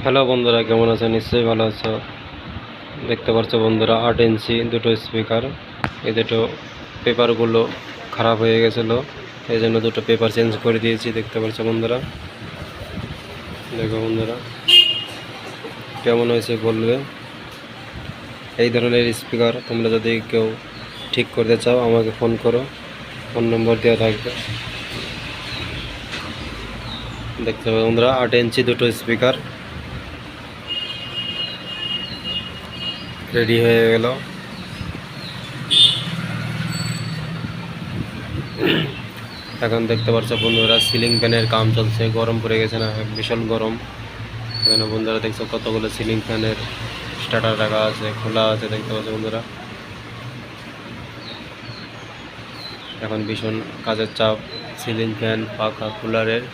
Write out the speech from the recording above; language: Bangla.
হ্যালো বন্ধুরা, কেমন আছো? নিশ্চয়ই ভালো আছো। দেখতে পাচ্ছ বন্ধুরা, 8 ইঞ্চি দুটো স্পিকার। এই দুটো পেপারগুলো খারাপ হয়ে গেছিলো, এই জন্য দুটো পেপার চেঞ্জ করে দিয়েছি। দেখতে পাচ্ছ বন্ধুরা, দেখো বন্ধুরা কেমন হয়েছে বলবে। এই ধরনের স্পিকার তোমরা যদি কেউ ঠিক করতে চাও আমাকে ফোন করো, ফোন নম্বর দেওয়া থাকবে। দেখতে পাচ্ছ বন্ধুরা, 8 ইঞ্চি দুটো স্পিকার রেডি হয়ে গেল। এখন দেখতে পাচ্ছ বন্ধুরা, সিলিং ফ্যানের কাম চলছে। গরম পড়ে গেছে না, ভীষণ গরম। এখানে বন্ধুরা দেখছো কতগুলো সিলিং ফ্যানের স্টার্টার রাখা আছে, খোলা আছে। দেখতে পাচ্ছ বন্ধুরা, এখন ভীষণ কাজের চাপ সিলিং ফ্যান, পাখা, কুলারের।